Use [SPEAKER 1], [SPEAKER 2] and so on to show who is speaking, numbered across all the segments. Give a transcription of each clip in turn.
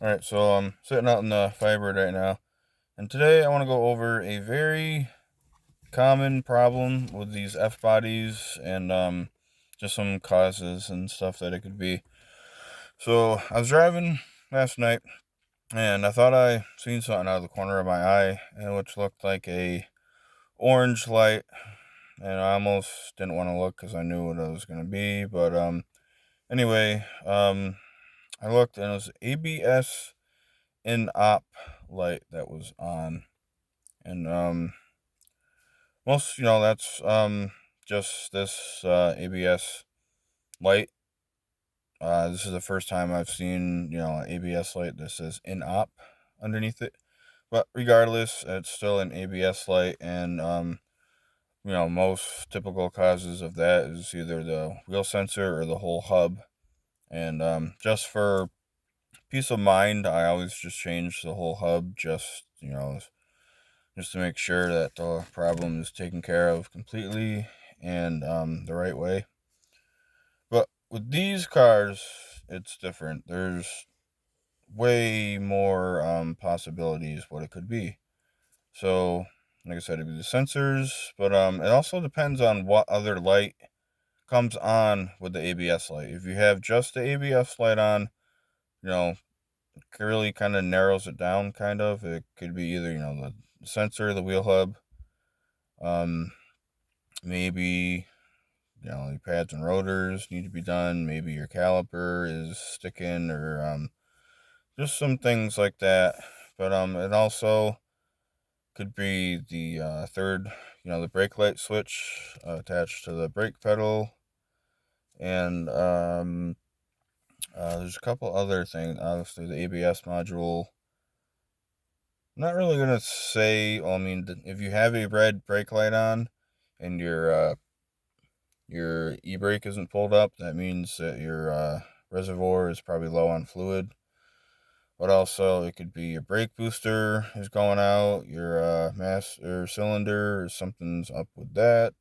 [SPEAKER 1] Alright, so I'm sitting out in the Firebird right now, and today I want to go over a very common problem with these F bodies and just some causes and stuff that it could be. So I was driving last night, and I thought I seen something out of the corner of my eye, and which looked like a orange light, and I almost didn't want to look because I knew what it was gonna be. But anyway, I looked and it was ABS inop light that was on. And most, that's just this ABS light. This is the first time I've seen, an ABS light that says inop underneath it. But regardless, it's still an ABS light, and most typical causes of that is either the wheel sensor or the whole hub. And just for peace of mind, I always just change the whole hub, just to make sure that the problem is taken care of completely and the right way. But with these cars, it's different. There's way more possibilities what it could be. So, like I said, it'd be the sensors, but it also depends on what other light comes on with the ABS light. If you have just the ABS light on, you know, it really kind of narrows it down. Kind of, it could be either the sensor, the wheel hub, um, maybe your pads and rotors need to be done. Maybe your caliper is sticking, or just some things like that. But it also could be the third, the brake light switch attached to the brake pedal, and there's a couple other things. Obviously, the ABS module. I'm not really gonna say. Well, I mean, if you have a red brake light on and your e-brake isn't pulled up, that means that your reservoir is probably low on fluid. But also, it could be your brake booster is going out, your master cylinder, or something's up with that.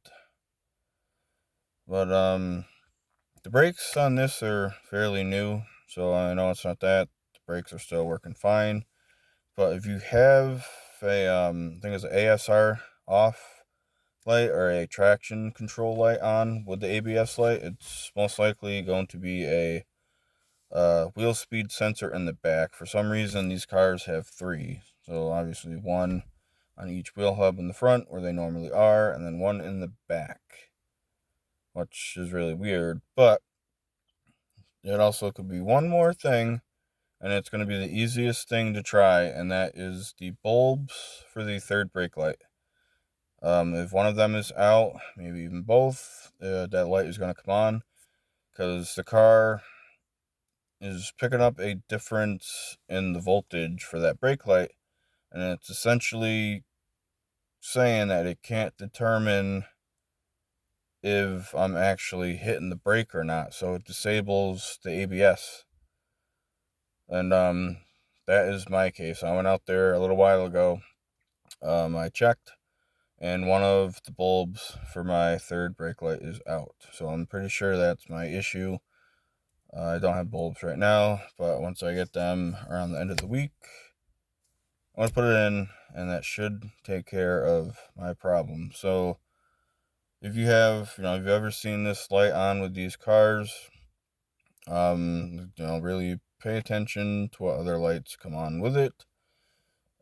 [SPEAKER 1] But the brakes on this are fairly new, so I know it's not that. The brakes are still working fine. But if you have I think it's an ASR off light or a traction control light on with the ABS light, it's most likely going to be a wheel speed sensor in the back. For some reason, these cars have three. So obviously one on each wheel hub in the front where they normally are, and then one in the back, which is really weird. But it also could be one more thing, and it's going to be the easiest thing to try, and that is the bulbs for the third brake light. If one of them is out, maybe even both, that light is going to come on because the car is picking up a difference in the voltage for that brake light, and it's essentially saying that it can't determine if I'm actually hitting the brake or not, so it disables the ABS. And that is my case. I went out there a little while ago. I checked, and one of the bulbs for my third brake light is out, so I'm pretty sure that's my issue. I don't have bulbs right now, but once I get them around the end of the week, I'm gonna put it in, and that should take care of my problem. So if you have, if you've ever seen this light on with these cars, really pay attention to what other lights come on with it.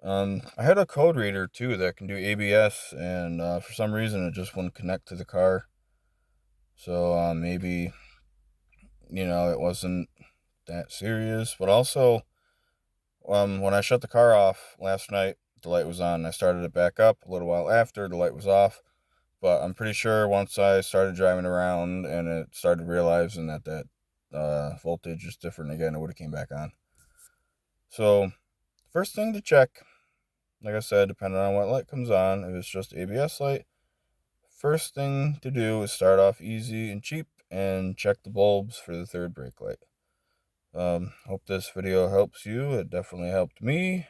[SPEAKER 1] I had a code reader too that can do ABS, and for some reason it just wouldn't connect to the car. So maybe it wasn't that serious. But also, when I shut the car off last night, the light was on. I started it back up a little while after the light was off. But I'm pretty sure once I started driving around and it started realizing that voltage is different again, it would have came back on. So first thing to check, like I said, depending on what light comes on, if it's just ABS light, first thing to do is start off easy and cheap and check the bulbs for the third brake light. Hope this video helps you. It definitely helped me.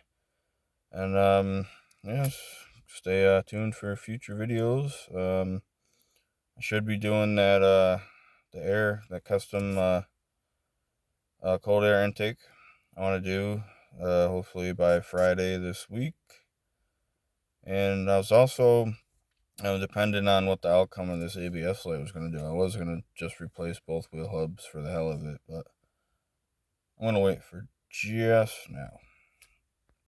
[SPEAKER 1] And yes, stay tuned for future videos. I should be doing that custom cold air intake I want to do. hopefully by Friday this week. And I was also depending on what the outcome of this ABS light was going to do. I was going to just replace both wheel hubs for the hell of it, but I'm going to wait for just now.